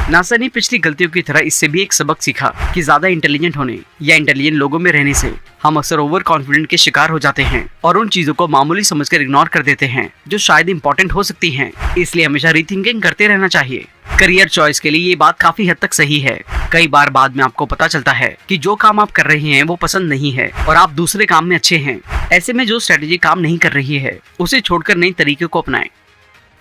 NASA ने पिछली गलतियों की तरह इससे भी एक सबक सीखा कि ज्यादा इंटेलिजेंट होने या इंटेलिजेंट लोगों में रहने से हम अक्सर ओवर कॉन्फिडेंट के शिकार हो जाते हैं और उन चीजों को मामूली समझकर इग्नोर कर देते हैं जो शायद इम्पोर्टेंट हो सकती हैं। इसलिए हमेशा रीथिंकिंग करते रहना चाहिए। करियर चॉइस के लिए ये बात काफी हद तक सही है। कई बार बाद में आपको पता चलता है कि जो काम आप कर रहे हैं वो पसंद नहीं है और आप दूसरे काम में अच्छे हैं। ऐसे में जो स्ट्रेटेजी काम नहीं कर रही है उसे छोड़कर नई तरीके को अपनाएं।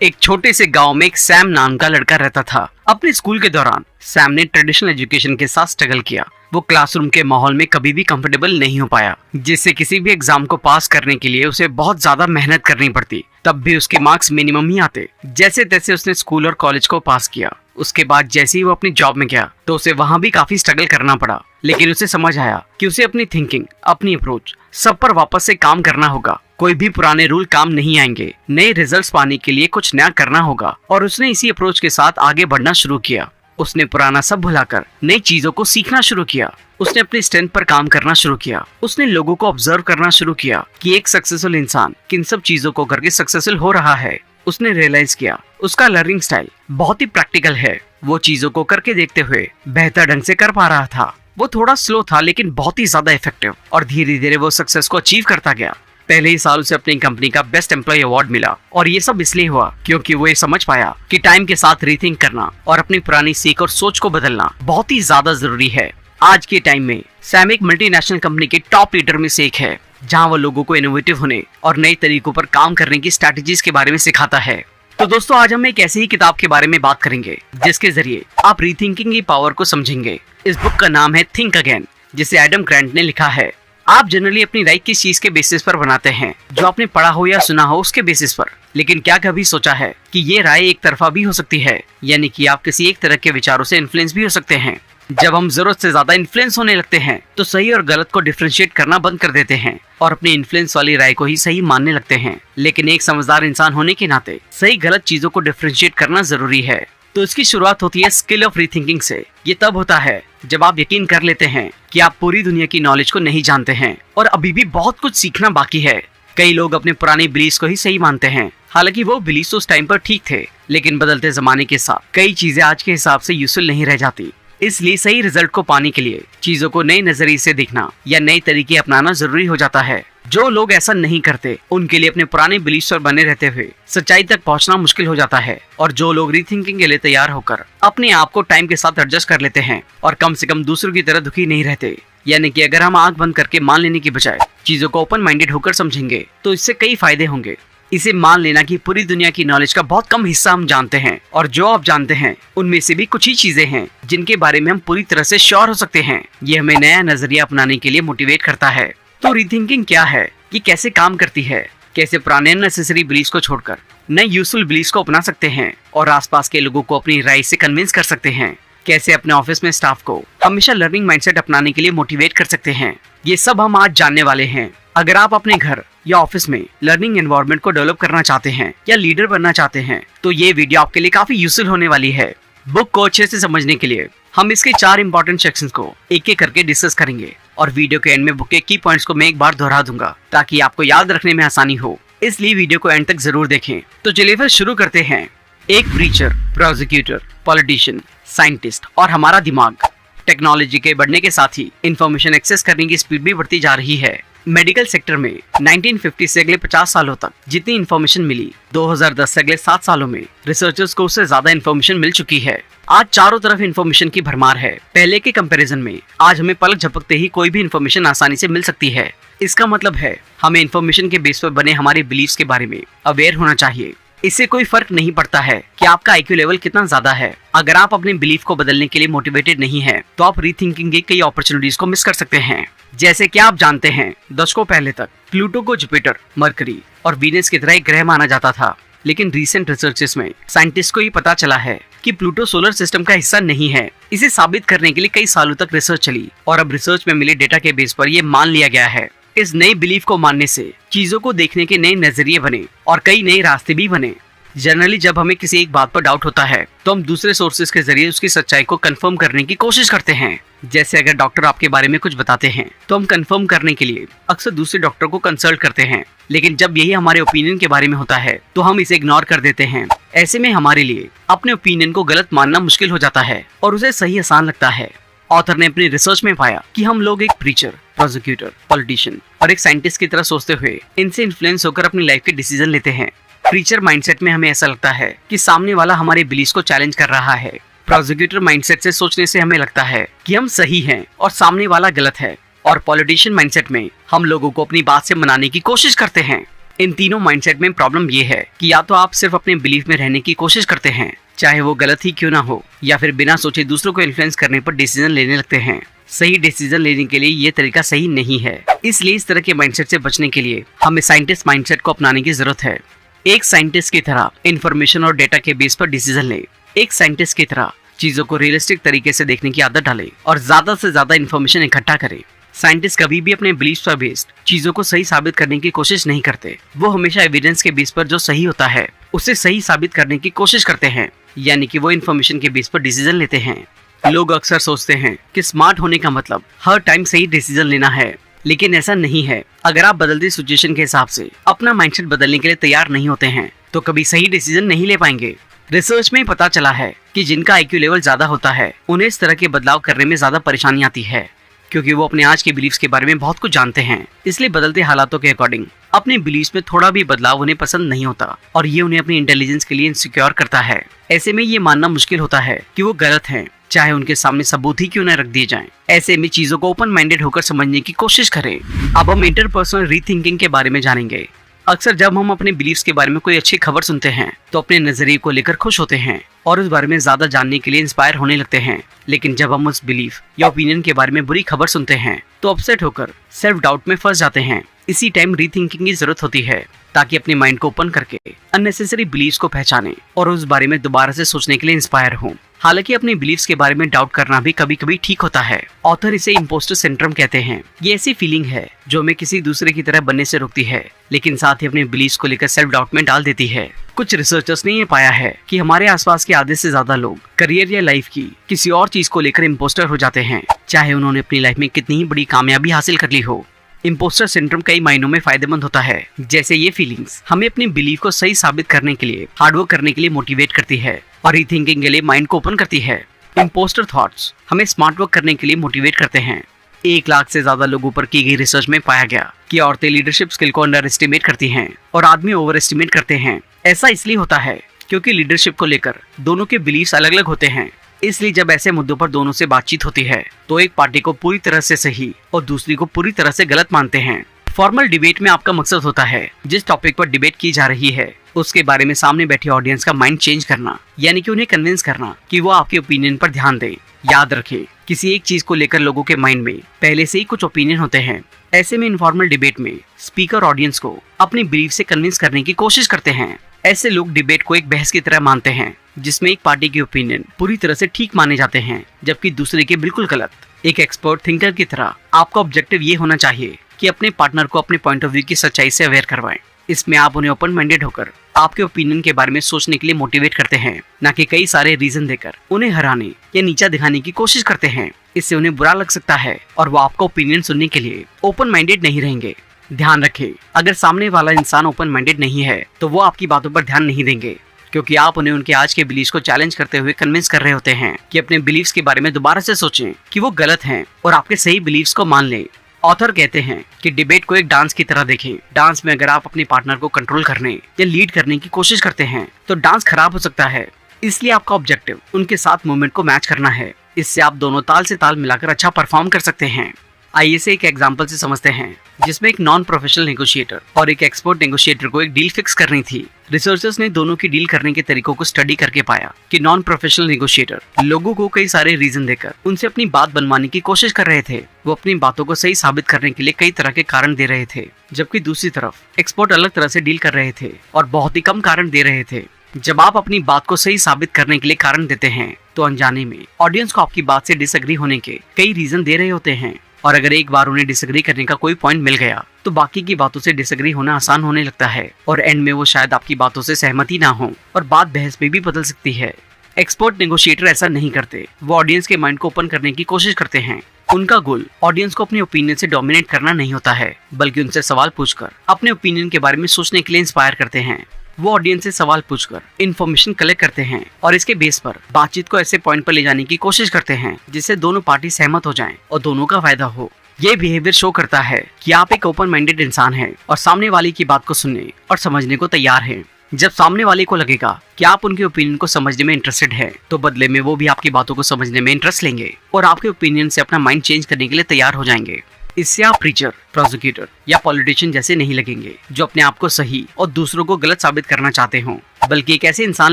एक छोटे से गांव में एक सैम नाम का लड़का रहता था। अपने स्कूल के दौरान सैम ने ट्रेडिशनल एजुकेशन के साथ स्ट्रगल किया। वो क्लासरूम के माहौल में कभी भी कंफर्टेबल नहीं हो पाया, जिससे किसी भी एग्जाम को पास करने के लिए उसे बहुत ज्यादा मेहनत करनी पड़ती। तब भी उसके मार्क्स मिनिमम ही आते। जैसे तैसे उसने स्कूल और कॉलेज को पास किया। उसके बाद जैसे ही वो अपनी जॉब में गया तो उसे वहाँ भी काफी स्ट्रगल करना पड़ा, लेकिन उसे समझ आया कि उसे अपनी थिंकिंग, अपनी अप्रोच सब पर वापस से काम करना होगा। कोई भी पुराने रूल काम नहीं आएंगे। नए रिजल्ट्स पाने के लिए कुछ नया करना होगा और उसने इसी अप्रोच के साथ आगे बढ़ना शुरू किया। उसने पुराना सब भुलाकर नई चीजों को सीखना शुरू किया। उसने अपनी स्ट्रेंथ पर काम करना शुरू किया। उसने लोगों को ऑब्जर्व करना शुरू किया कि एक सक्सेसफुल इंसान किन सब चीजों को करके सक्सेसफुल हो रहा है। उसने रियलाइज किया उसका लर्निंग स्टाइल बहुत ही प्रैक्टिकल है। वो चीजों को करके देखते हुए बेहतर ढंग से कर पा रहा था। वो थोड़ा स्लो था लेकिन बहुत ही ज्यादा इफेक्टिव, और धीरे धीरे वो सक्सेस को अचीव करता गया। पहले ही साल उसे अपनी कंपनी का बेस्ट एम्प्लॉय अवार्ड मिला, और ये सब इसलिए हुआ क्योंकि वो ये समझ पाया कि टाइम के साथ रीथिंक करना और अपनी पुरानी सीख और सोच को बदलना बहुत ही ज्यादा जरूरी है। आज के टाइम में सैम एक मल्टीनेशनल कंपनी के टॉप लीडर में से एक है, जहाँ वो लोगों को इनोवेटिव होने और नए तरीकों पर काम करने की स्ट्रैटेजीज के बारे में सिखाता है। तो दोस्तों, आज हम एक ऐसी ही किताब के बारे में बात करेंगे जिसके जरिए आप रीथिंकिंग की पावर को समझेंगे। इस बुक का नाम है थिंक अगेन, जिसे एडम ग्रांट ने लिखा है। आप जनरली अपनी राय किस चीज के बेसिस पर बनाते हैं? जो आपने पढ़ा हो या सुना हो उसके बेसिस पर। लेकिन क्या कभी सोचा है कि ये राय एक तरफा भी हो सकती है, यानी कि आप किसी एक तरह के विचारों से इन्फ्लुएंस भी हो सकते हैं। जब हम जरूरत से ज्यादा इन्फ्लुएंस होने लगते हैं तो सही और गलत को डिफरेंशिएट करना बंद कर देते हैं और अपनी इन्फ्लुएंस वाली राय को ही सही मानने लगते हैं। लेकिन एक समझदार इंसान होने के नाते सही गलत चीजों को डिफरेंशिएट करना जरूरी है। तो इसकी शुरुआत होती है स्किल ऑफ रीथिंकिंग से। ये तब होता है जब आप यकीन कर लेते हैं कि आप पूरी दुनिया की नॉलेज को नहीं जानते हैं और अभी भी बहुत कुछ सीखना बाकी है। कई लोग अपने पुराने बिलीव्स को ही सही मानते हैं, हालांकि वो बिलीव्स उस टाइम पर ठीक थे, लेकिन बदलते जमाने के साथ कई चीजें आज के हिसाब से यूजफुल नहीं रह जाती। इसलिए सही रिजल्ट को पाने के लिए चीजों को नए नजरिए से देखना या नए तरीके अपनाना जरूरी हो जाता है। जो लोग ऐसा नहीं करते उनके लिए अपने पुराने बिलीव्स पर बने रहते हुए सच्चाई तक पहुंचना मुश्किल हो जाता है। और जो लोग रीथिंकिंग के लिए तैयार होकर अपने आप को टाइम के साथ एडजस्ट कर लेते हैं और कम से कम दूसरों की तरह दुखी नहीं रहते, यानी कि अगर हम आंख बंद करके मान लेने की बजाय चीजों को ओपन माइंडेड होकर समझेंगे तो इससे कई फायदे होंगे। इसे मान लेना कि पूरी दुनिया की नॉलेज का बहुत कम हिस्सा हम जानते हैं, और जो आप जानते हैं उनमें से भी कुछ ही चीजें हैं जिनके बारे में हम पूरी तरह से श्योर हो सकते हैं। ये हमें नया नजरिया अपनाने के लिए मोटिवेट करता है। तो रीथिंकिंग क्या है, ये कैसे काम करती है, कैसे पुराने अननेसेसरी बिलीव्स को छोड़कर नए यूजफुल बिलीव्स को अपना सकते हैं और आसपास के लोगों को अपनी राय से कन्विंस कर सकते हैं, कैसे अपने ऑफिस में स्टाफ को हमेशा लर्निंग माइंडसेट अपनाने के लिए मोटिवेट कर सकते हैं, ये सब हम आज जानने वाले हैं। अगर आप अपने घर या ऑफिस में लर्निंग एनवायरनमेंट को डेवलप करना चाहते हैं या लीडर बनना चाहते हैं तो ये वीडियो आपके लिए काफी यूजफुल होने वाली है। बुक को अच्छे से समझने के लिए हम इसके 4 इंपॉर्टेंट सेक्शंस को एक एक करके डिस्कस करेंगे, और वीडियो के एंड में बुक के की पॉइंट्स को मैं एक बार दोहरा दूंगा ताकि आपको याद रखने में आसानी हो। इसलिए वीडियो को एंड तक जरूर देखें। तो चलिए फिर शुरू करते हैं। एक प्रीचर, प्रोसिक्यूटर, पॉलिटिशियन, साइंटिस्ट और हमारा दिमाग। टेक्नोलॉजी के बढ़ने के साथ ही इंफॉर्मेशन एक्सेस करने की स्पीड भी बढ़ती जा रही है। मेडिकल सेक्टर में 1950 से अगले 50 सालों तक जितनी इन्फॉर्मेशन मिली, 2010 से अगले 7 सालों में रिसर्चर्स को उससे ज्यादा इन्फॉर्मेशन मिल चुकी है। आज चारों तरफ इन्फॉर्मेशन की भरमार है। पहले के कंपैरिजन में आज हमें पलक झपकते ही कोई भी इन्फॉर्मेशन आसानी से मिल सकती है। इसका मतलब है हमें इन्फॉर्मेशन के बेस पर बने हमारे बिलीव्स के बारे में अवेयर होना चाहिए। इससे कोई फर्क नहीं पड़ता है कि आपका IQ लेवल कितना ज्यादा है। अगर आप अपने बिलीफ को बदलने के लिए मोटिवेटेड नहीं है तो आप रीथिंकिंग की कई अपॉर्चुनिटीज को मिस कर सकते हैं। जैसे कि आप जानते हैं, दशकों पहले तक प्लूटो को जुपिटर, मरकरी और वीनस की तरह एक ग्रह माना जाता था, लेकिन रीसेंट रिसर्चेस में साइंटिस्ट को ये पता चला है कि प्लूटो सोलर सिस्टम का हिस्सा नहीं है। इसे साबित करने के लिए कई सालों तक रिसर्च चली और अब रिसर्च में मिले डेटा के बेस पर यह मान लिया गया है। इस नए बिलीफ को मानने से चीजों को देखने के नए नजरिए बने और कई नए रास्ते भी बने। जनरली जब हमें किसी एक बात पर डाउट होता है तो हम दूसरे सोर्सेज के जरिए उसकी सच्चाई को कंफर्म करने की कोशिश करते हैं। जैसे अगर डॉक्टर आपके बारे में कुछ बताते हैं तो हम कंफर्म करने के लिए अक्सर दूसरे डॉक्टर को कंसल्ट करते हैं, लेकिन जब यही हमारे ओपिनियन के बारे में होता है तो हम इसे इग्नोर कर देते हैं। ऐसे में हमारे लिए अपने ओपिनियन को गलत मानना मुश्किल हो जाता है और उसे सही आसान लगता है। ऑथर ने अपनी रिसर्च में पाया कि हम लोग एक प्रीचर, प्रोसिक्यूटर, पॉलिटिशियन और एक साइंटिस्ट की तरह सोचते हुए इनसे इन्फ्लुएंस होकर अपनी लाइफ के डिसीजन लेते हैं। प्रीचर माइंडसेट में हमें ऐसा लगता है कि सामने वाला हमारे बिलीफ को चैलेंज कर रहा है। प्रोसिक्यूटर माइंडसेट से सोचने से हमें लगता है कि हम सही हैं और सामने वाला गलत है। और पॉलिटिशियन माइंडसेट में हम लोगों को अपनी बात से मनाने की कोशिश करते हैं। इन तीनों माइंडसेट में प्रॉब्लम ये है कि या तो आप सिर्फ अपने बिलीफ में रहने की कोशिश करते हैं, चाहे वो गलत ही क्यों ना हो, या फिर बिना सोचे दूसरों को इन्फ्लुएंस करने पर डिसीजन लेने लगते हैं। सही डिसीजन लेने के लिए ये तरीका सही नहीं है। इसलिए इस तरह के माइंडसेट से बचने के लिए हमें साइंटिस्ट माइंडसेट को अपनाने की जरूरत है। एक साइंटिस्ट की तरह इन्फॉर्मेशन और डेटा के बेस पर डिसीजन ले। एक साइंटिस्ट की तरह चीजों को रियलिस्टिक तरीके से देखने की आदत डाले और ज्यादा से ज्यादा इन्फॉर्मेशन इकट्ठा करे। साइंटिस्ट कभी भी अपने बिलीफ पर बेस्ड चीजों को सही साबित करने की कोशिश नहीं करते। वो हमेशा एविडेंस के बेस पर जो सही होता है उसे सही साबित करने की कोशिश करते हैं, यानी कि वो इन्फॉर्मेशन के बेस पर डिसीजन लेते हैं। लोग अक्सर सोचते हैं कि स्मार्ट होने का मतलब हर टाइम सही डिसीजन लेना है, लेकिन ऐसा नहीं है। अगर आप बदलती सिचुएशन के हिसाब से अपना माइंडसेट बदलने के लिए तैयार नहीं होते हैं तो कभी सही डिसीजन नहीं ले पाएंगे। रिसर्च में पता चला है कि जिनका आईक्यू लेवल ज्यादा होता है उन्हें इस तरह के बदलाव करने में ज्यादा परेशानी आती है, क्योंकि वो अपने आज के बिलीफ्स के बारे में बहुत कुछ जानते हैं। इसलिए बदलते हालातों के अकॉर्डिंग अपने बिलीफ्स में थोड़ा भी बदलाव उन्हें पसंद नहीं होता और ये उन्हें अपनी इंटेलिजेंस के लिए इनसिक्योर करता है। ऐसे में ये मानना मुश्किल होता है कि वो गलत हैं, चाहे उनके सामने सबूत ही क्यों न रख दिए जाएं। ऐसे में चीजों को ओपन माइंडेड होकर समझने की कोशिश करें। अब हम इंटरपर्सनल रीथिंकिंग के बारे में जानेंगे। अक्सर जब हम अपने बिलीफ्स के बारे में कोई अच्छी खबर सुनते हैं तो अपने नजरिए को लेकर खुश होते हैं और उस बारे में ज्यादा जानने के लिए इंस्पायर होने लगते हैं। लेकिन जब हम उस बिलीफ या ओपिनियन के बारे में बुरी खबर सुनते हैं तो अपसेट होकर सेल्फ डाउट में फंस जाते हैं। इसी टाइम रीथिंकिंग की जरूरत होती है ताकि अपने माइंड को ओपन करके अननेसेसरी बिलीफ्स को पहचाने और उस बारे में दोबारा से सोचने के लिए इंस्पायर हों। हालांकि अपने बिलीफ्स के बारे में डाउट करना भी कभी कभी ठीक होता है। ऑथर इसे इम्पोस्टर सिंड्रोम कहते हैं। ये ऐसी फीलिंग है जो हमें किसी दूसरे की तरह बनने से रोकती है, लेकिन साथ ही अपने बिलीफ्स को लेकर सेल्फ डाउट में डाल देती है। कुछ रिसर्चर्स ने ये पाया है कि हमारे आसपास के आधे से ज्यादा लोग करियर या लाइफ की किसी और चीज को लेकर इम्पोस्टर हो जाते हैं, चाहे उन्होंने अपनी लाइफ में कितनी ही बड़ी कामयाबी हासिल कर ली हो। इम्पोस्टर सिंड्रोम कई मायनों में फायदेमंद होता है। जैसे ये फीलिंग्स हमें अपनी बिलीफ को सही साबित करने के लिए हार्डवर्क करने के लिए मोटिवेट करती है और रीथिंकिंग के लिए माइंड को ओपन करती है। इम्पोस्टर थॉट्स हमें स्मार्ट वर्क करने के लिए मोटिवेट करते हैं। 1 लाख से ज्यादा लोगों पर की गई रिसर्च में पाया गया कि औरतें लीडरशिप स्किल को अंडर एस्टिमेट करती हैं और आदमी ओवर एस्टिमेट करते हैं। ऐसा इसलिए होता है क्योंकि लीडरशिप को लेकर दोनों के बिलीफ्स अलग अलग होते हैं। इसलिए जब ऐसे मुद्दों पर दोनों से बातचीत होती है तो एक पार्टी को पूरी तरह से सही और दूसरी को पूरी तरह से गलत मानते हैं। फॉर्मल डिबेट में आपका मकसद होता है जिस टॉपिक पर डिबेट की जा रही है उसके बारे में सामने बैठी ऑडियंस का माइंड चेंज करना, यानी कि उन्हें कन्विंस करना कि वो आपके ओपिनियन पर ध्यान दें। याद रखें, किसी एक चीज को लेकर लोगों के माइंड में पहले से ही कुछ ओपिनियन होते हैं। ऐसे में इनफॉर्मल डिबेट में स्पीकर ऑडियंस को अपनी बिलीफ से कन्विंस करने की कोशिश करते हैं। ऐसे लोग डिबेट को एक बहस की तरह मानते हैं जिसमें एक पार्टी के ओपिनियन पूरी तरह से ठीक माने जाते हैं जबकि दूसरे के बिल्कुल गलत। एक एक्सपर्ट थिंकर की तरह आपका ऑब्जेक्टिव ये होना चाहिए कि अपने पार्टनर को अपने पॉइंट ऑफ व्यू की सच्चाई से अवेयर करवाएं। इसमें आप उन्हें ओपन माइंडेड होकर आपके ओपिनियन के बारे में सोचने के लिए मोटिवेट करते हैं, न कि कई सारे रीजन देकर उन्हें हराने या नीचा दिखाने की कोशिश करते हैं। इससे उन्हें बुरा लग सकता है और वो आपका ओपिनियन सुनने के लिए ओपन माइंडेड नहीं रहेंगे। ध्यान रखें, अगर सामने वाला इंसान ओपन माइंडेड नहीं है तो वो आपकी बातों पर ध्यान नहीं देंगे, क्योंकि आप उन्हें उनके आज के बिलीफ्स को चैलेंज करते हुए कन्विंस कर रहे होते हैं कि अपने बिलीफ्स के बारे में दोबारा से सोचें कि वो गलत हैं और आपके सही बिलीफ्स को मान लें। ऑथर कहते हैं कि डिबेट को एक डांस की तरह देखें। डांस में अगर आप अपने पार्टनर को कंट्रोल करने या लीड करने की कोशिश करते हैं तो डांस खराब हो सकता है। इसलिए आपका ऑब्जेक्टिव उनके साथ मूवमेंट को मैच करना है। इससे आप दोनों ताल से ताल मिलाकर अच्छा परफॉर्म कर सकते हैं। आइए से एक एग्जांपल से समझते हैं जिसमें एक नॉन प्रोफेशनल नेगोशिएटर और एक एक्सपर्ट नेगोशिएटर को एक डील फिक्स करनी थी। रिसर्चर्स ने दोनों की डील करने के तरीकों को स्टडी करके पाया कि नॉन प्रोफेशनल नेगोशिएटर लोगों को कई सारे रीजन देकर उनसे अपनी बात बनवाने की कोशिश कर रहे थे। वो अपनी बातों को सही साबित करने के लिए कई तरह के कारण दे रहे थे, जबकि दूसरी तरफ एक्सपर्ट अलग तरह से डील कर रहे थे और बहुत ही कम कारण दे रहे थे। जब आप अपनी बात को सही साबित करने के लिए कारण देते हैं तो अनजाने में ऑडियंस को आपकी बात से डिसएग्री होने के कई रीजन दे रहे होते हैं, और अगर एक बार उन्हें डिसएग्री करने का कोई पॉइंट मिल गया तो तो बाकी की बातों से डिसएग्री होना आसान होने लगता है और एंड में वो शायद आपकी बातों से सहमति ना हो और बात बहस में भी बदल सकती है। एक्सपर्ट नेगोशिएटर ऐसा नहीं करते, वो ऑडियंस के माइंड को ओपन करने की कोशिश करते हैं। उनका गोल ऑडियंस को अपने ओपिनियन से डोमिनेट करना नहीं होता है, बल्कि उनसे सवाल पूछकर अपने ओपिनियन के बारे में सोचने के लिए इंस्पायर करते हैं। वो ऑडियंस से सवाल पूछकर इन्फॉर्मेशन कलेक्ट करते हैं और इसके बेस पर बातचीत को ऐसे पॉइंट पर ले जाने की कोशिश करते हैं जिससे दोनों पार्टी सहमत हो जाएं और दोनों का फायदा हो। ये बिहेवियर शो करता है कि आप एक ओपन माइंडेड इंसान हैं और सामने वाले की बात को सुनने और समझने को तैयार हैं। जब सामने वाले को लगेगा कि आप उनके ओपिनियन को समझने में इंटरेस्टेड हैं, तो बदले में वो भी आपकी बातों को समझने में इंटरेस्ट लेंगे और आपके ओपिनियन से अपना माइंड चेंज करने के लिए तैयार हो जाएंगे। इससे आप प्रीचर, प्रोसिक्यूटर या पॉलिटिशियन जैसे नहीं लगेंगे जो अपने आप को सही और दूसरों को गलत साबित करना चाहते हों, बल्कि एक ऐसे इंसान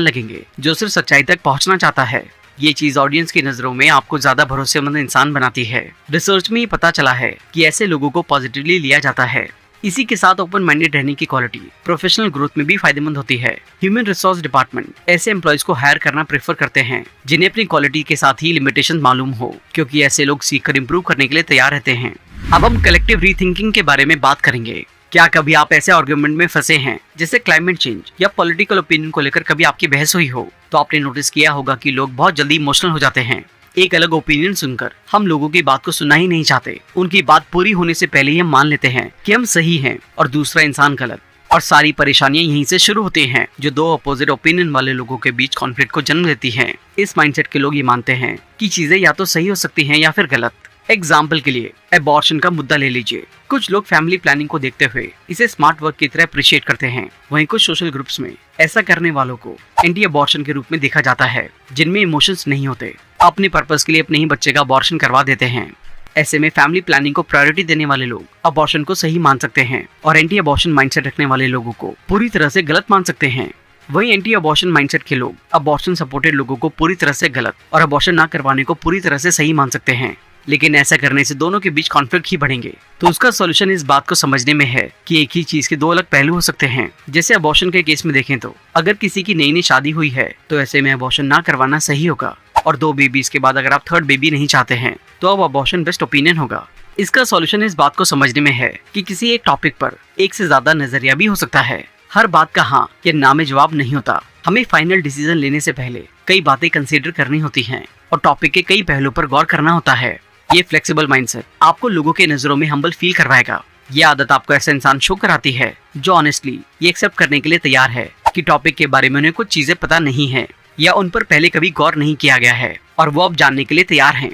लगेंगे जो सिर्फ सच्चाई तक पहुंचना चाहता है। ये चीज ऑडियंस की नजरों में आपको ज्यादा भरोसेमंद इंसान बनाती है। रिसर्च में ये पता चला है कि ऐसे लोगों को पॉजिटिवली लिया जाता है। इसी के साथ ओपन माइंडेड रहने की क्वालिटी प्रोफेशनल ग्रोथ में भी फायदेमंद होती है। ह्यूमन रिसोर्स डिपार्टमेंट ऐसे एम्प्लॉयज को हायर करना प्रेफर करते हैं जिन्हें अपनी क्वालिटी के साथ ही लिमिटेशन मालूम हो, क्योंकि ऐसे लोग सीखकर इम्प्रूव करने के लिए तैयार रहते हैं। अब हम कलेक्टिव रीथिंकिंग के बारे में बात करेंगे। क्या कभी आप ऐसे आर्गुमेंट में फंसे हैं जैसे क्लाइमेट चेंज या पॉलिटिकल ओपिनियन को लेकर कभी आपकी बहस हुई हो? तो आपने नोटिस किया होगा कि लोग बहुत जल्दी इमोशनल हो जाते हैं। एक अलग ओपिनियन सुनकर हम लोगों की बात को सुनना ही नहीं चाहते। उनकी बात पूरी होने से पहले ही हम मान लेते हैं कि हम सही हैं और दूसरा इंसान गलत। और सारी परेशानियां यहीं से शुरू होती हैं, जो दो अपोजिट ओपिनियन वाले लोगों के बीच कॉन्फ्लिक्ट को जन्म देती हैं। इस माइंडसेट के लोग ये मानते हैं कि चीजें या तो सही हो सकती हैं या फिर गलत। एग्जाम्पल के लिए एबॉर्शन का मुद्दा ले लीजिए। कुछ लोग फैमिली प्लानिंग को देखते हुए इसे स्मार्ट वर्क की तरह अप्रिशिएट करते हैं। वहीं कुछ सोशल ग्रुप्स में ऐसा करने वालों को एंटी अबॉर्शन के रूप में देखा जाता है, जिनमें इमोशंस नहीं होते, अपने पर्पस के लिए अपने ही बच्चे का अबॉर्शन करवा देते हैं। ऐसे में फैमिली प्लानिंग को प्रायोरिटी देने वाले लोग अबॉर्शन को सही मान सकते हैं और एंटी अबॉर्शन माइंडसेट रखने वाले लोगों को पूरी तरह से गलत मान सकते हैं। वहीं एंटी अबॉर्शन माइंडसेट के लोग अबॉर्शन सपोर्टेड लोगों को पूरी तरह से गलत और अबॉर्शन ना करवाने को पूरी तरह से सही मान सकते हैं। लेकिन ऐसा करने से दोनों के बीच कॉन्फ्लिक्ट ही बढ़ेंगे। तो उसका सॉल्यूशन इस बात को समझने में है कि एक ही चीज के दो अलग पहलू हो सकते हैं। जैसे अबॉर्शन के केस में देखें तो अगर किसी की नई नई शादी हुई है तो ऐसे में अबॉर्शन ना करवाना सही होगा, और 2 बेबीज के बाद अगर आप 3rd बेबी नहीं चाहते हैं तो अब अबॉर्शन बेस्ट ओपिनियन होगा। इसका सॉल्यूशन इस बात को समझने में है कि किसी एक टॉपिक पर एक से ज्यादा नजरिया भी हो सकता है। हर बात का हाँ या ना में जवाब नहीं होता। हमें फाइनल डिसीजन लेने से पहले कई बातें कंसीडर करनी होती हैं और टॉपिक के कई पहलुओं पर गौर करना होता है। ये फ्लेक्सिबल माइंडसेट आपको लोगों के नजरों में हम्बल फील करवाएगा। ये आदत आपको ऐसा इंसान शो कराती है जो ऑनेस्टली ये एक्सेप्ट करने के लिए तैयार है कि टॉपिक के बारे में उन्हें कुछ चीजें पता नहीं है या उन पर पहले कभी गौर नहीं किया गया है और वो अब जानने के लिए तैयार हैं।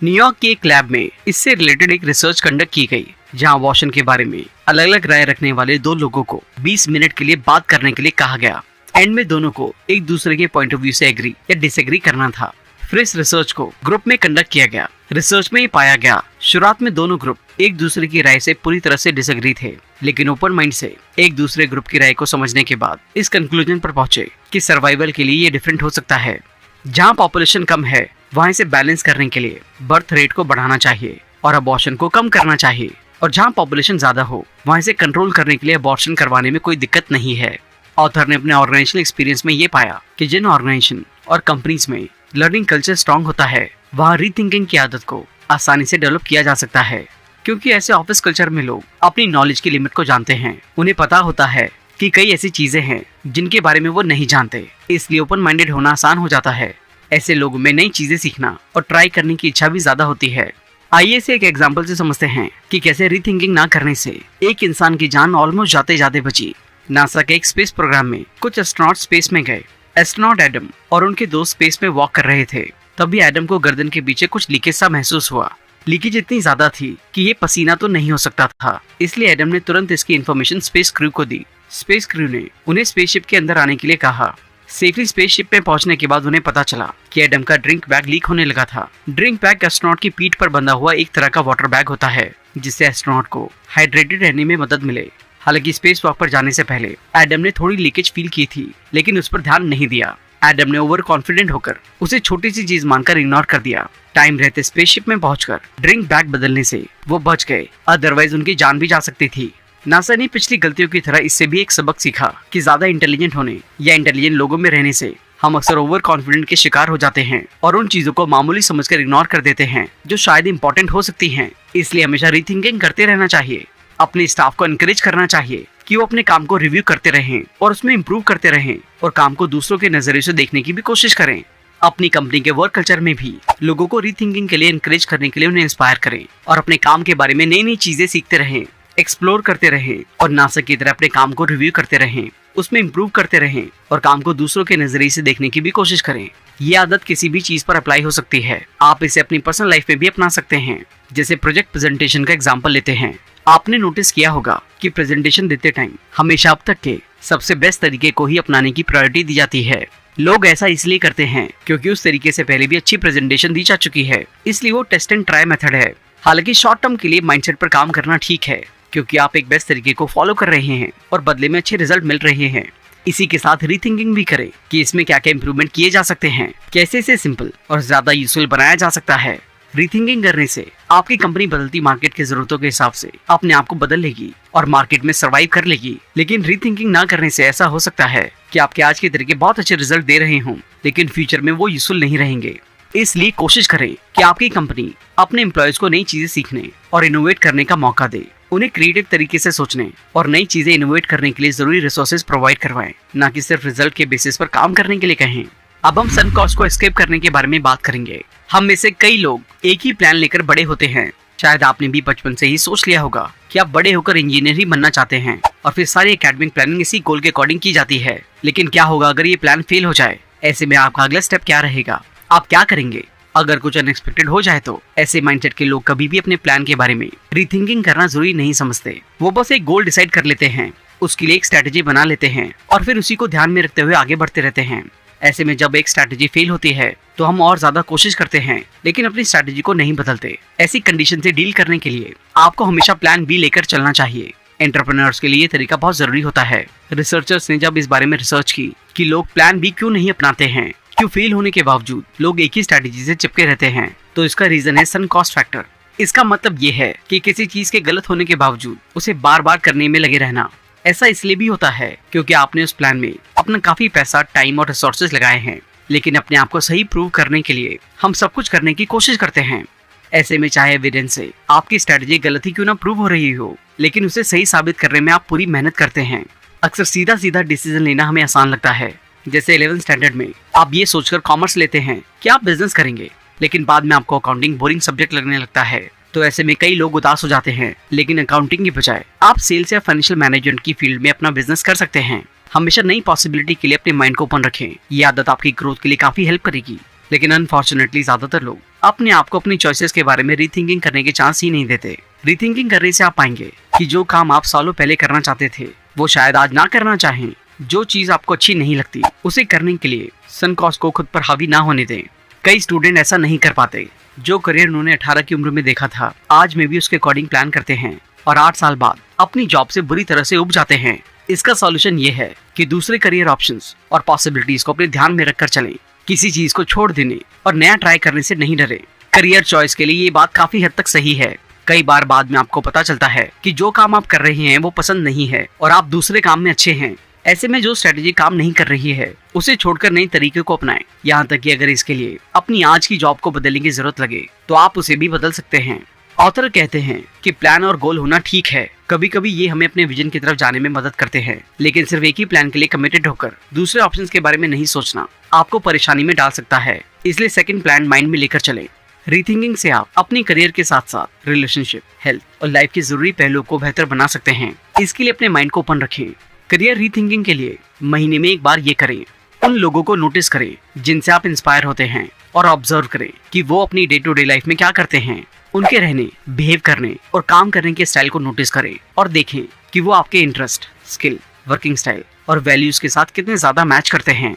न्यूयॉर्क के एक लैब में इससे रिलेटेड एक रिसर्च कंडक्ट की गई, जहां अबॉर्शन के बारे में अलग अलग राय रखने वाले 2 लोगों को 20 मिनट के लिए बात करने के लिए कहा गया। एंड में दोनों को एक दूसरे के पॉइंट ऑफ व्यू से एग्री या डिसएग्री करना था। फिर इस रिसर्च को ग्रुप में कंडक्ट किया गया। रिसर्च में ये पाया गया, शुरुआत में दोनों ग्रुप एक दूसरे की राय से पूरी तरह से डिसएग्री थे, लेकिन ओपन माइंड से एक दूसरे ग्रुप की राय को समझने के बाद इस कंक्लूजन पर पहुंचे कि सर्वाइवल के लिए ये डिफरेंट हो सकता है। जहां पॉपुलेशन कम है वहां इसे बैलेंस करने के लिए बर्थ रेट को बढ़ाना चाहिए और अबॉर्शन को कम करना चाहिए, और जहां पॉपुलेशन ज्यादा हो वहां इसे कंट्रोल करने के लिए अबॉर्शन करवाने में कोई दिक्कत नहीं है। ऑथर ने अपने ऑर्गेनाइजेशनल एक्सपीरियंस में ये पाया कि जिन ऑर्गेनाइजेशन और कंपनीज में लर्निंग कल्चर स्ट्रांग होता है वहाँ रीथिंकिंग की आदत को आसानी से डेवलप किया जा सकता है, क्योंकि ऐसे ऑफिस कल्चर में लोग अपनी नॉलेज की लिमिट को जानते हैं। उन्हें पता होता है कि कई ऐसी चीजें हैं जिनके बारे में वो नहीं जानते, इसलिए ओपन माइंडेड होना आसान हो जाता है। ऐसे लोगों में नई चीजें सीखना और ट्राई करने की इच्छा भी ज्यादा होती है। आइए से एक एग्जाम्पल से समझते हैं कि कैसे रीथिंकिंग ना करने से एक इंसान की जान ऑलमोस्ट जाते जाते बची। नासा के एक स्पेस प्रोग्राम में कुछ एस्ट्रोनॉट स्पेस में गए। एस्ट्रोनॉट एडम और उनके दोस्त स्पेस में वॉक कर रहे थे। तभी एडम को गर्दन के पीछे कुछ लीकेज सा महसूस हुआ। लीकेज इतनी ज्यादा थी कि ये पसीना तो नहीं हो सकता था, इसलिए एडम ने तुरंत इसकी इन्फॉर्मेशन स्पेस क्रू को दी। स्पेस क्रू ने उन्हें स्पेसशिप के अंदर आने के लिए कहा। सेफली स्पेसशिप में पहुंचने के बाद उन्हें पता चला कि एडम का ड्रिंक बैग लीक होने लगा था। ड्रिंक बैग एस्ट्रोनॉट की पीठ पर बंधा हुआ एक तरह का वाटर बैग होता है, जिससे एस्ट्रोनॉट को हाइड्रेटेड रहने में मदद मिले। हालांकि स्पेस वॉक पर जाने से पहले एडम ने थोड़ी लीकेज फील की थी, लेकिन उस पर ध्यान नहीं दिया। एडम ने ओवर कॉन्फिडेंट होकर उसे छोटी सी चीज मानकर इग्नोर कर दिया। टाइम रहते स्पेसशिप में पहुंचकर ड्रिंक बैग बदलने से वो बच गए, अदरवाइज उनकी जान भी जा सकती थी। नासा ने पिछली गलतियों की तरह इससे भी एक सबक सीखा कि ज्यादा इंटेलिजेंट होने या इंटेलिजेंट लोगों में रहने से हम अक्सर ओवर कॉन्फिडेंट के शिकार हो जाते हैं और उन चीजों को मामूली समझकर इग्नोर कर देते हैं जो शायद इंपॉर्टेंट हो सकती हैं। इसलिए हमेशा रीथिंकिंग करते रहना चाहिए। अपने स्टाफ को एनकरेज करना चाहिए कि वो अपने काम को रिव्यू करते रहें और उसमें इम्प्रूव करते रहें और काम को दूसरों के नजरिए से देखने की भी कोशिश करें। अपनी कंपनी के वर्क कल्चर में भी लोगों को रीथिंकिंग के लिए एनकरेज करने के लिए उन्हें इंस्पायर करें और अपने काम के बारे में नई नई चीजें सीखते रहें, एक्सप्लोर करते रहें और नासक की तरह अपने काम को रिव्यू करते रहें, उसमें इम्प्रूव करते रहें और काम को दूसरों के नजरिए से देखने की भी कोशिश करें। ये आदत किसी भी चीज पर अप्लाई हो सकती है। आप इसे अपनी पर्सनल लाइफ में भी अपना सकते हैं। जैसे प्रोजेक्ट प्रेजेंटेशन का एग्जांपल लेते हैं। आपने नोटिस किया होगा कि प्रेजेंटेशन देते टाइम हमेशा अब तक के सबसे बेस्ट तरीके को ही अपनाने की प्रायोरिटी दी जाती है। लोग ऐसा इसलिए करते हैं क्योंकि उस तरीके से पहले भी अच्छी प्रेजेंटेशन दी जा चुकी है, इसलिए वो टेस्ट एंड ट्राई मेथड है। हालांकि शॉर्ट टर्म के लिए माइंडसेट पर काम करना ठीक है क्योंकि आप एक बेस्ट तरीके को फॉलो कर रहे हैं और बदले में अच्छे रिजल्ट मिल रहे हैं। इसी के साथ रीथिंकिंग भी करें कि इसमें क्या क्या इंप्रूवमेंट किए जा सकते हैं, कैसे इसे सिंपल और ज्यादा यूजफुल बनाया जा सकता है। रीथिंकिंग करने से आपकी कंपनी बदलती मार्केट की जरूरतों के हिसाब से अपने आप को बदल लेगी और मार्केट में सर्वाइव कर लेगी। लेकिन रीथिंकिंग ना करने से ऐसा हो सकता है कि आपके आज के तरीके बहुत अच्छे रिजल्ट दे रहे हों, लेकिन फ्यूचर में वो यूजफुल नहीं रहेंगे। इसलिए कोशिश करें कि आपकी कंपनी अपने एम्प्लॉयज को नई चीजें सीखने और इनोवेट करने का मौका दे। उन्हें क्रिएटिव तरीके से सोचने और नई चीजें इनोवेट करने के लिए जरूरी रिसोर्सेज प्रोवाइड करवाएं, ना कि सिर्फ रिजल्ट के बेसिस पर काम करने के लिए कहें। अब हम सनक कॉस्ट को एस्केप करने के बारे में बात करेंगे। हम में से कई लोग एक ही प्लान लेकर बड़े होते हैं। शायद आपने भी बचपन से ही सोच लिया होगा कि आप बड़े होकर इंजीनियर ही बनना चाहते हैं और फिर सारी एकेडमिक प्लानिंग इसी गोल के अकॉर्डिंग की जाती है। लेकिन क्या होगा अगर ये प्लान फेल हो जाए? ऐसे में आपका अगला स्टेप क्या रहेगा? आप क्या करेंगे अगर कुछ अनएक्सपेक्टेड हो जाए? तो ऐसे माइंडसेट के लोग कभी भी अपने प्लान के बारे में रीथिंकिंग करना जरूरी नहीं समझते। वो बस एक गोल डिसाइड कर लेते हैं, उसके लिए एक स्ट्रेटेजी बना लेते हैं और फिर उसी को ध्यान में रखते हुए आगे बढ़ते रहते हैं। ऐसे में जब एक स्ट्रेटेजी फेल होती है तो हम और ज्यादा कोशिश करते हैं, लेकिन अपनी स्ट्रेटेजी को नहीं बदलते। ऐसी कंडीशन से डील करने के लिए आपको हमेशा प्लान बी लेकर चलना चाहिए। एंटरप्रेन्योर्स के लिए ये तरीका बहुत जरूरी होता है। रिसर्चर्स ने जब इस बारे में रिसर्च की कि लोग प्लान बी क्यों नहीं अपनाते हैं, क्यों फेल होने के बावजूद लोग एक ही स्ट्रेटेजी से चिपके रहते हैं, तो इसका रीजन है सनक कॉस्ट फैक्टर। इसका मतलब ये है कि किसी चीज के गलत होने के बावजूद उसे बार बार करने में लगे रहना। ऐसा इसलिए भी होता है क्योंकि आपने उस प्लान में अपना काफी पैसा, टाइम और रिसोर्सेज लगाए हैं, लेकिन अपने आप को सही प्रूव करने के लिए हम सब कुछ करने की कोशिश करते हैं। ऐसे में चाहे एविडेंस से आपकी स्ट्रेटेजी गलत ही क्यों ना प्रूव हो रही हो, लेकिन उसे सही साबित करने में आप पूरी मेहनत करते हैं। अक्सर सीधा सीधा डिसीजन लेना हमें आसान लगता है। जैसे 11th स्टैंडर्ड में आप ये सोचकर कॉमर्स लेते हैं कि आप बिजनेस करेंगे, लेकिन बाद में आपको अकाउंटिंग बोरिंग सब्जेक्ट लगने लगता है। तो ऐसे में कई लोग उदास हो जाते हैं, लेकिन अकाउंटिंग की बजाय आप सेल्स या फाइनेंशियल मैनेजमेंट की फील्ड में अपना बिजनेस कर सकते हैं। हमेशा नई पॉसिबिलिटी के लिए अपने माइंड को ओपन रखें। ये आदत आपकी ग्रोथ के लिए काफी हेल्प करेगी। लेकिन अनफॉर्चुनेटली ज्यादातर लोग अपने आप को अपनी चॉइसेस के बारे में रीथिंकिंग करने के चांस ही नहीं देते। रीथिंकिंग करने से आप पाएंगे कि जो काम आप सालों पहले करना चाहते थे वो शायद आज ना करना चाहें। जो चीज आपको अच्छी नहीं लगती उसे करने के लिए सनक कॉस्ट को खुद पर हावी ना होने दें। कई स्टूडेंट ऐसा नहीं कर पाते। जो करियर उन्होंने 18 की उम्र में देखा था, आज में भी उसके अकॉर्डिंग प्लान करते हैं और 8 साल बाद अपनी जॉब से बुरी तरह से उब जाते हैं। इसका सॉल्यूशन ये है कि दूसरे करियर ऑप्शंस और पॉसिबिलिटीज को अपने ध्यान में रखकर चलें। किसी चीज को छोड़ देने और नया ट्राई करने से नहीं डरे। करियर चॉइस के लिए ये बात काफी हद तक सही है। कई बार बाद में आपको पता चलता है कि जो काम आप कर रहे हैं वो पसंद नहीं है और आप दूसरे काम में अच्छे हैं। ऐसे में जो स्ट्रेटेजी काम नहीं कर रही है उसे छोड़कर नए तरीके को अपनाएं। यहाँ तक कि अगर इसके लिए अपनी आज की जॉब को बदलने की जरूरत लगे तो आप उसे भी बदल सकते हैं। ऑथर कहते हैं कि प्लान और गोल होना ठीक है, कभी कभी ये हमें अपने विजन की तरफ जाने में मदद करते हैं, लेकिन सिर्फ एक ही प्लान के लिए कमिटेड होकर दूसरे ऑप्शंस के बारे में नहीं सोचना आपको परेशानी में डाल सकता है। इसलिए सेकंड प्लान माइंड में लेकर चलें। रीथिंकिंग से आप अपनी करियर के साथ साथ रिलेशनशिप, हेल्थ और लाइफ के जरूरी पहलुओं को बेहतर बना सकते हैं। इसके लिए अपने माइंड को ओपन रखें। करियर रीथिंकिंग के लिए महीने में एक बार ये करें। उन लोगों को नोटिस करें जिनसे आप इंस्पायर होते हैं और ऑब्जर्व करें कि वो अपनी डे टू डे लाइफ में क्या करते हैं। उनके रहने, बिहेव करने और काम करने के स्टाइल को नोटिस करें और देखें कि वो आपके इंटरेस्ट, स्किल, वर्किंग स्टाइल और वैल्यूज के साथ कितने ज्यादा मैच करते हैं।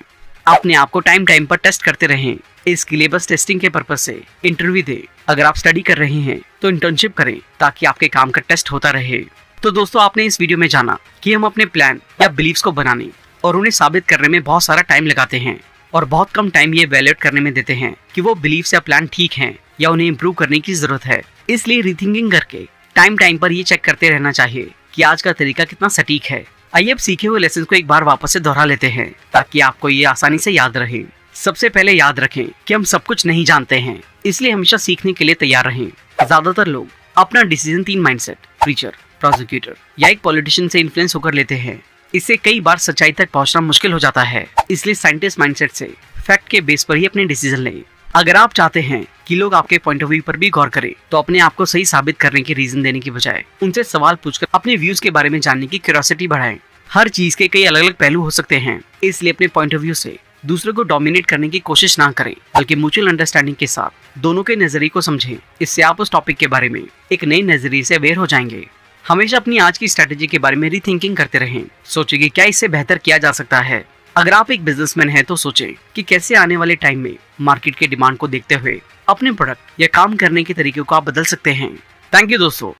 अपने आप को टाइम टाइम पर टेस्ट करते रहें। इसके लिए बस टेस्टिंग के पर्पज से इंटरव्यू दें। अगर आप स्टडी कर रहे हैं तो इंटर्नशिप करें ताकि आपके काम का टेस्ट होता रहे। तो दोस्तों, आपने इस वीडियो में जाना कि हम अपने प्लान या बिलीव्स को बनाने और उन्हें साबित करने में बहुत सारा टाइम लगाते हैं और बहुत कम टाइम ये वैलिडेट करने में देते हैं कि वो बिलीव्स या प्लान ठीक हैं या उन्हें इम्प्रूव करने की जरूरत है। इसलिए रीथिंकिंग करके टाइम टाइम पर ये चेक करते रहना चाहिए कि आज का तरीका कितना सटीक है। आइए अब सीखे हुए लेसन को एक बार वापस से दोहरा लेते हैं ताकि आपको ये आसानी से याद रहे। सबसे पहले याद रखें कि हम सब कुछ नहीं जानते हैं, इसलिए हमेशा सीखने के लिए तैयार रहें। ज्यादातर लोग अपना डिसीजन 3 माइंडसेट, फीचर, प्रोसिक्यूटर या एक पॉलिटिशियन से इन्फ्लुएंस होकर लेते हैं। इससे कई बार सच्चाई तक पहुंचना मुश्किल हो जाता है। इसलिए साइंटिस्ट माइंडसेट से फैक्ट के बेस पर ही अपने डिसीजन लें। अगर आप चाहते हैं कि लोग आपके पॉइंट ऑफ व्यू पर भी गौर करें, तो अपने आप को सही साबित करने की रीजन देने की बजाय उनसे सवाल पूछकर अपने व्यूज के बारे में जानने की क्यूरियोसिटी बढ़ाएं। हर चीज के कई अलग अलग पहलू हो सकते हैं, इसलिए अपने पॉइंट ऑफ व्यू से दूसरों को डोमिनेट करने की कोशिश ना करें, बल्कि म्यूचुअल अंडरस्टैंडिंग के साथ दोनों के नजरिए को समझें। इससे आप उस टॉपिक के बारे में एक नए नजरिए से अवेयर हो जाएंगे। हमेशा अपनी आज की स्ट्रेटेजी के बारे में रीथिंकिंग करते रहें। सोचिए कि क्या इससे बेहतर किया जा सकता है। अगर आप एक बिजनेसमैन हैं तो सोचें कि कैसे आने वाले टाइम में मार्केट के डिमांड को देखते हुए अपने प्रोडक्ट या काम करने के तरीके को आप बदल सकते हैं। थैंक यू दोस्तों।